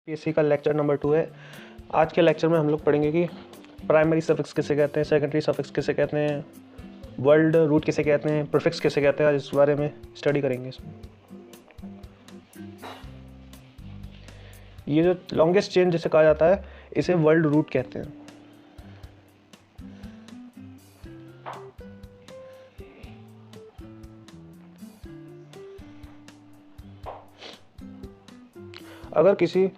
PSC का lecture number 2 है। आज के लेक्चर में हम लोग पढ़ेंगे कि प्राइमरी सफिक्स किसे कहते हैं, सेकेंडरी सफिक्स किसे कहते हैं, वर्ड रूट किसे कहते हैं, प्रीफिक्स किसे कहते हैं। आज इस बारे में स्टडी करेंगे। इसमें ये जो लॉन्गेस्ट चेन जिसे कहा जाता है इसे वर्ड रूट कहते हैं। अगर किसी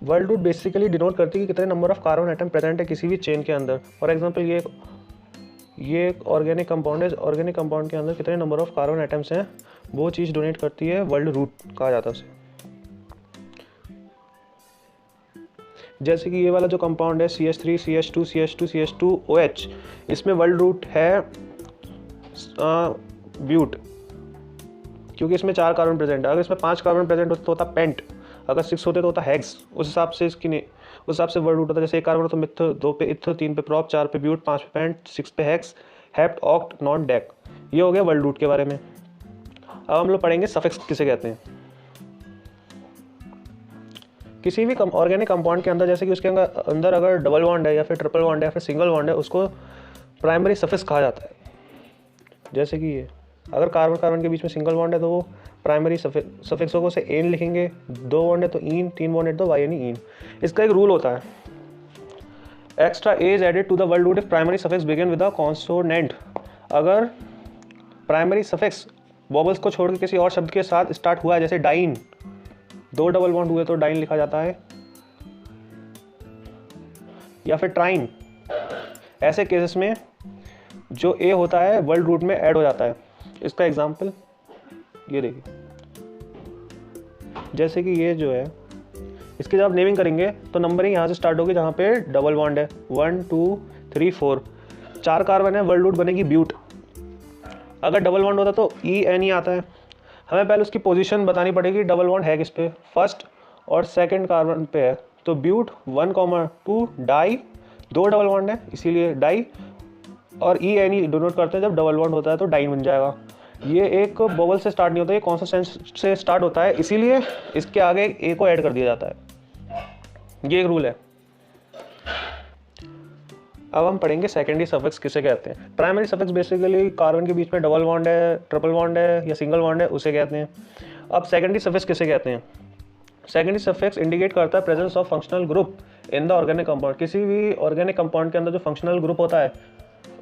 वर्ड रूट बेसिकली डिनोट करती है कि कितने number of carbon atom present है किसी भी चेन के अंदर। फॉर एग्जांपल ये एक ऑर्गेनिक कंपाउंड है। ऑर्गेनिक कंपाउंड के अंदर कितने नंबर ऑफ कार्बन एटम्स हैं वो चीज़ डोनेट करती है, वर्ड रूट कहा जाता है उसे। जैसे कि ये वाला जो कंपाउंड है CH3 CH2 CH2 CH2 OH, इसमें वर्ड रूट है ब्यूट, क्योंकि इसमें 4 कार्बन प्रेजेंट है। अगर इसमें 5 कार्बन प्रेजेंट होते तो होता पेंट, अगर 6 होते तो होता हेक्स। उस हिसाब से वर्ड रूट होता है। जैसे एक कार्बन तो मिथ, 2 पे इथ, 3 पे प्रॉप, 4 पे ब्यूट, 5 पे पेंट, 6 पे hex, hept, oct, non, deck. ये हो गया वर्ड रूट के बारे में। अब हम लोग पढ़ेंगे सफिक्स किसे कहते हैं। किसी भी ऑर्गेनिक कंपाउंड के अंदर, जैसे कि उसके अंदर अगर डबल बॉन्ड है या फिर ट्रिपल बॉन्ड है या फिर सिंगल बॉन्ड है, उसको प्राइमरी सफिक्स कहा जाता है। जैसे कि ये अगर कार्बन कार्बन के बीच में सिंगल बॉन्ड है तो वो प्राइमरी सफिक्स होगा, उसे एन लिखेंगे। 2 बॉन्ड है तो इन, 3 बॉन्ड है तो वाई यानी इन। इसका एक रूल होता है, extra a is added to the word root if primary suffix begin with a consonant. अगर प्राइमरी सफिक्स वॉवल्स को छोड़ के किसी और शब्द के साथ स्टार्ट हुआ है, जैसे डाइन, 2 डबल बॉन्ड हुए तो डाइन लिखा जाता है, या फिर ट्राइन। ऐसे केसेस में जो ए होता है वर्ड रूट में ऐड हो जाता है। इसका एग्जांपल ये देखिए, जैसे कि ये जो है इसकी जब आप नेमिंग करेंगे तो नंबरिंग यहाँ से स्टार्ट होगी जहाँ पे डबल बॉन्ड है। 1 2 3 4, 4 कार्बन है, वर्ड रूट बनेगी ब्यूट। अगर डबल बॉन्ड होता तो EN ही आता है। हमें पहले उसकी पोजीशन बतानी पड़ेगी, डबल बॉन्ड है किस पे, फर्स्ट और सेकंड कार्बन पे है। तो ब्यूट 1,2 डाई, 2 डबल बॉन्ड है इसीलिए डाई, और EN डिनोट करते हैं जब डबल बॉन्ड होता है तो डाइन बन जाएगा। ये एक वोवल से स्टार्ट नहीं होता, ये कॉन्सोनेंट से स्टार्ट होता है, इसीलिए इसके आगे ए को ऐड कर दिया जाता है। ये एक रूल है। अब हम पढ़ेंगे सेकेंडरी सफिक्स किसे कहते हैं। प्राइमरी सफिक्स बेसिकली कार्बन के बीच में डबल बॉन्ड है, ट्रिपल बॉन्ड है या सिंगल बॉन्ड है, उसे कहते हैं। अब सेकेंडरी सफिक्स किसे कहते हैं। सेकेंडरी सफिक्स इंडिकेट करता है presence of functional group in the organic compound. किसी भी ऑर्गेनिक कंपाउंड के अंदर जो फंक्शनल ग्रुप होता है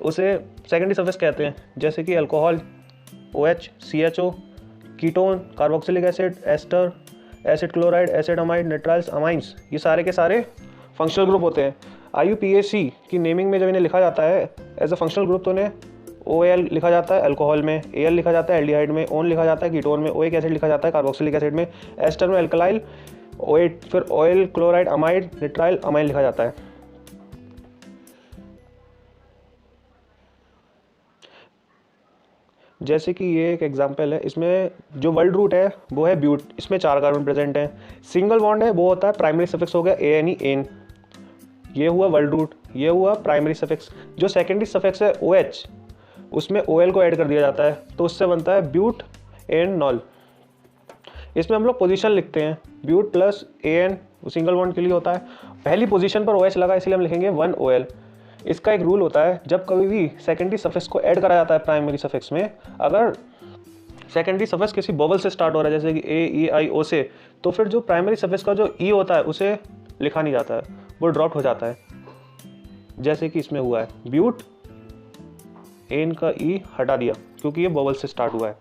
उसे सेकेंडरी सफिक्स कहते हैं। जैसे कि alcohol OH, CHO, ketone, carboxylic acid, ester, acid chloride, acid amide, nitriles, amines, ये सारे के सारे फंक्शनल ग्रुप होते हैं। IUPAC की नेमिंग में जब इन्हें लिखा जाता है एज अ फंक्शनल ग्रुप तो उन्हें OAL लिखा जाता है अल्कोहल में, AL लिखा जाता है एल्डिहाइड में, ON लिखा जाता है कीटोन में, OIC एसिड लिखा जाता है कार्बोक्सिलिक एसिड में, एस्टर में अल्कलाइल, OH फिर oil, chloride, amide, nitrile, amine लिखा जाता है। जैसे कि ये एक एग्जांपल है, इसमें जो वर्ड रूट है वो है ब्यूट, इसमें 4 कार्बन प्रेजेंट हैं। सिंगल बॉन्ड है वो होता है प्राइमरी सफिक्स हो गया ANE, एन। ये हुआ वर्ड रूट, ये हुआ प्राइमरी सफिक्स। जो सेकेंडरी सफिक्स है OH, उसमें OL को ऐड कर दिया जाता है तो उससे बनता है ब्यूट एन नॉल। इसमें हम लोग पोजीशन लिखते हैं, but plus AN single bond के लिए होता है। पहली पोजीशन पर OH लगा इसलिए हम लिखेंगे 1 OL। इसका एक रूल होता है, जब कभी भी सेकेंडरी सफिक्स को ऐड करा जाता है प्राइमरी सफिक्स में, अगर सेकेंडरी सफिक्स किसी वोवल से स्टार्ट हो रहा है जैसे कि A, E, I, O से, तो फिर जो प्राइमरी सफिक्स का जो E होता है उसे लिखा नहीं जाता है, वो ड्रॉप हो जाता है। जैसे कि इसमें हुआ है, ब्यूट एन का E हटा दिया क्योंकि ये वोवल से स्टार्ट हुआ है।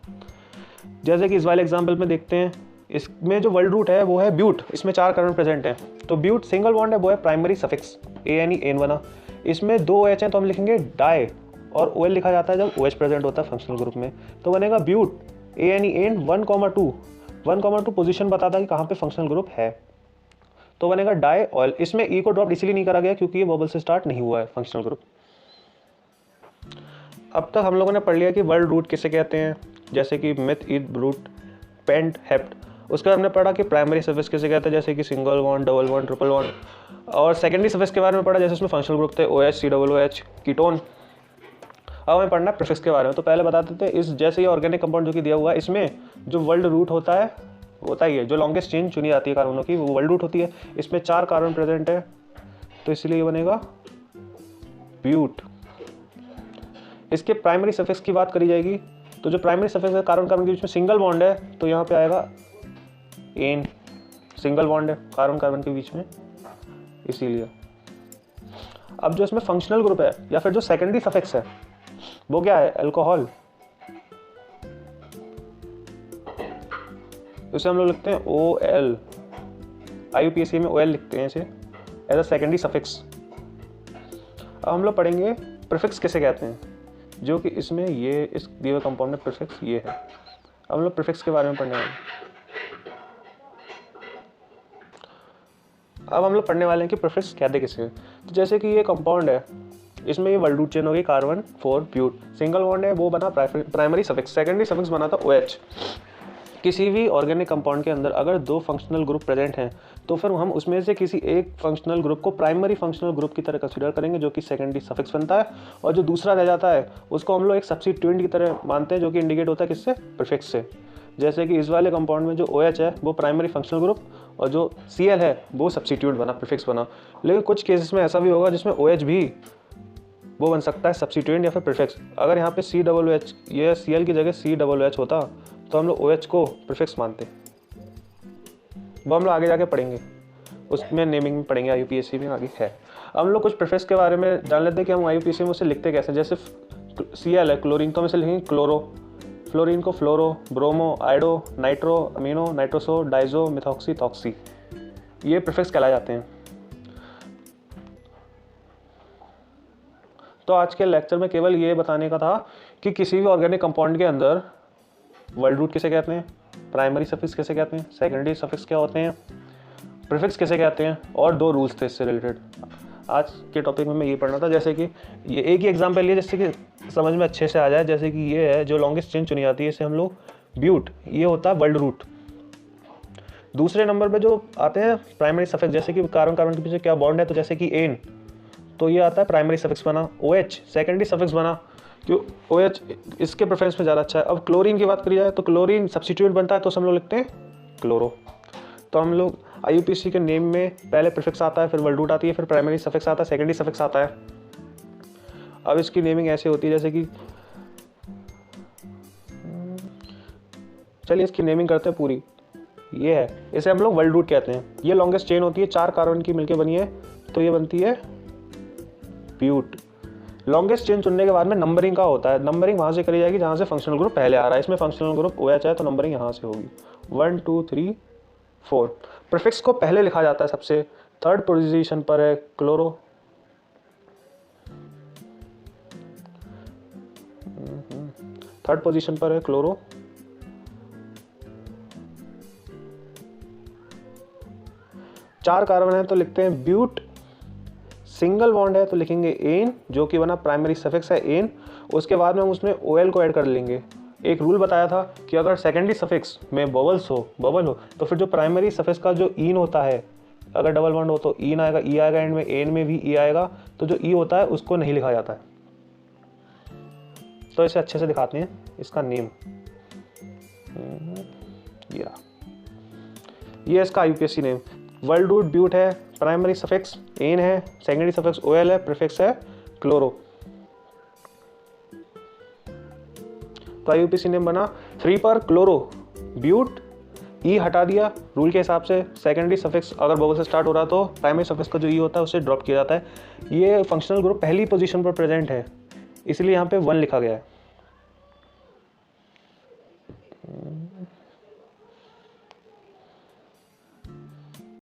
जैसे कि इस वाले एग्जाम्पल में देखते हैं, इसमें जो वर्ड रूट है वो है ब्यूट, इसमें 4 कार्बन प्रेजेंट हैं तो ब्यूट सिंगल बॉन्ड है वो है प्राइमरी सफिक्स ANE, एन बना। इसमें 2 OH हैं तो हम लिखेंगे डाई, और OL लिखा जाता है जब OH प्रेजेंट होता है फंक्शनल ग्रुप में, तो बनेगा ब्यूट ANE, एन 1,2। 1,2 पोजीशन बताता है कि कहाँ पे फंक्शनल ग्रुप है, तो बनेगा डाई ऑयल। इसमें E को ड्रॉप इसलिए नहीं करा गया क्योंकि ये वोवल से स्टार्ट नहीं हुआ है फंक्शनल ग्रुप। अब तक हम लोगों ने पढ़ लिया कि वर्ड रूट किसे कहते हैं, जैसे कि मिथ, ईथ, ब्रूट, पेंट, हेप्ट। उसके बाद हमने पढ़ा कि प्राइमरी सफिक्स किसे कहते हैं, जैसे कि single bond, double bond, triple bond. और सेकेंडरी सफिक्स के बारे में पढ़ा, जैसे उसमें फंक्शनल ग्रुप थे OH, COOH, कीटोन। अब हमें पढ़ना है प्रीफिक्स के बारे में। तो पहले बता देते हैं, इस जैसे ये ऑर्गेनिक कंपाउंड जो कि दिया हुआ है, इसमें जो वर्ड रूट होता है होता ही है, जो लॉन्गेस्ट चेन चुनी जाती है कार्बनों की वो वर्ल्ड रूट होती है। इसमें 4 कार्बन प्रेजेंट है तो इसलिए ये बनेगा ब्यूट। इसके प्राइमरी सफिक्स की बात करी जाएगी तो जो प्राइमरी सफिक्स है कार्बन कार्बन के बीच में सिंगल बॉन्ड है तो यहाँ पे आएगा एन, सिंगल बॉन्ड है कार्बन कार्बन के बीच में इसीलिए। अब जो इसमें फंक्शनल ग्रुप है या फिर जो सेकेंडरी सफिक्स है वो क्या है, अल्कोहल। इसे हम लोग लिखते हैं OL, IUPAC में OL लिखते हैं इसे एज अ सेकेंडरी सफिक्स। अब हम लोग पढ़ेंगे प्रीफिक्स किसे कहते हैं, जो कि इसमें ये इस दिए हुए कंपाउंड में प्रीफिक्स ये है। अब हम लोग प्रीफिक्स के बारे में पढ़ने वाले हैं। अब हम लोग पढ़ने वाले हैं कि प्रीफिक्स कहते किसे हैं। तो जैसे कि ये कंपाउंड है, इसमें ये वर्ल्ड रूट चेन हो गई कार्बन 4 ब्यूट, सिंगल बॉन्ड है वो बना प्राइमरी सफिक्स, सेकेंडरी सफिक्स बना था OH। किसी भी ऑर्गेनिक कंपाउंड के अंदर अगर 2 फंक्शनल ग्रुप प्रेजेंट हैं तो फिर हम उसमें से किसी एक फंक्शनल ग्रुप को प्राइमरी फंक्शनल ग्रुप की तरह कंसीडर करेंगे जो कि सेकेंडरी सफिक्स बनता है, और जो दूसरा रह जाता है उसको हम लोग एक सब्स्टिट्यूएंट की तरह मानते हैं जो कि इंडिकेट होता है किससे, प्रीफिक्स से। जैसे कि इस वाले कंपाउंड में जो OH है वो प्राइमरी फंक्शनल ग्रुप और जो Cl है वो सब्स्टिट्यूएंट बना, प्रीफिक्स बना। लेकिन कुछ केसेस में ऐसा भी होगा जिसमें OH भी वो बन सकता है सब्स्टिट्यूएंट या फिर प्रीफिक्स। अगर यहाँ पे COOH ये Cl की जगह COOH होता तो हम लोग OH को प्रीफिक्स मानते, वो हम लोग आगे जाके पढ़ेंगे, उसमें नेमिंग में पढ़ेंगे, IUPAC में आगे है। अब हम लोग कुछ प्रीफिक्स के बारे में जान लेते हैं कि हम IUPAC में उसे लिखते कैसे। जैसे Cl है क्लोरीन, तो हम इसे लिखेंगे क्लोरो, फ्लोरीन को fluoro, bromo, iodo, nitro, amino, nitroso, diazo, methoxy, ethoxy, ये प्रीफिक्स कहलाए जाते हैं। तो आज के लेक्चर में केवल ये बताने का था कि किसी भी ऑर्गेनिक कंपाउंड के अंदर वर्ल्ड रूट किसे कहते हैं, प्राइमरी सफिक्स किसे कहते हैं, सेकेंडरी सफिक्स क्या होते हैं, प्रीफिक्स किसे कहते हैं, और 2 रूल्स थे इससे रिलेटेड। आज के टॉपिक में मैं ये पढ़ना था। जैसे कि ये एक ही एग्जांपल लिए जिससे कि समझ में अच्छे से आ जाए। जैसे कि ये है जो लॉन्गेस्ट चेन चुनी जाती है, इसे हम लोग ब्यूट, ये होता है वर्ल्ड रूट। दूसरे नंबर पे जो आते हैं प्राइमरी सफिक्स, जैसे कि कार्बन कार्बन के पीछे क्या बॉन्ड है, तो जैसे कि एन, तो ये आता है प्राइमरी सफिक्स बना। OH सेकेंडरी सफिक्स बना, क्यों, OH इसके प्रेफरेंस में ज़्यादा अच्छा है। अब क्लोरीन की बात करी जाए तो क्लोरीन सब्स्टिट्यूएंट बनता है तो हम लोग लिखते हैं क्लोरो। तो हम लोग IUPAC के नेम में पहले प्रीफिक्स आता है, फिर वर्ल्ड रूट आती है, फिर प्राइमरी सफिक्स आता है, सेकेंडरी सफिक्स आता है। अब इसकी नेमिंग ऐसे होती है जैसे कि, चलिए इसकी नेमिंग करते हैं पूरी। ये है, इसे हम लोग वर्ल्ड रूट कहते हैं। ये लॉन्गेस्ट चेन होती है, 4 कार्बन की मिलकर बनी है तो ये बनती है ब्यूट। लॉन्गेस्ट चेन चुनने के बाद में नंबरिंग का होता है, नंबरिंग वहाँ से करी जाएगी जहाँ से फंक्शनल ग्रुप पहले आ रहा है। इसमें फंक्शनल ग्रुप OH है तो नंबरिंग यहाँ से होगी 1 2 3 4। प्रीफिक्स को पहले लिखा जाता है सबसे, 3rd पोजीशन पर है क्लोरो, थर्ड पोजीशन पर है क्लोरो। चार कार्बन है तो लिखते हैं ब्यूट, सिंगल बॉन्ड है तो लिखेंगे एन जो कि बना प्राइमरी सफिक्स है एन। उसके बाद में हम उसमें OL को ऐड कर लेंगे। एक रूल बताया था कि अगर सेकेंडरी सफिक्स में बबल हो तो फिर जो प्राइमरी सफिक्स का जो ईन होता है, अगर डबल बॉन्ड हो तो ईन आएगा, ई आएगा एंड में, एन में भी ई आएगा, तो जो ई होता है उसको नहीं लिखा जाता है। तो इसे अच्छे से दिखाते हैं इसका नेम। ये इसका IUPAC name, word root but है, प्राइमरी सफिक्स एन है, सेकेंडरी सफिक्स OL है, प्रीफिक्स है क्लोरो। तो IUPAC नेम बना 3 पर क्लोरो ब्यूट, ई हटा दिया रूल के हिसाब से। सेकेंडरी सफिक्स अगर बबल से स्टार्ट हो रहा तो प्राइमरी सफिक्स का जो ई होता है उसे ड्रॉप किया जाता है। ये फंक्शनल ग्रुप पहली पोजीशन पर प्रेजेंट है इसलिए यहाँ पे 1 लिखा गया है।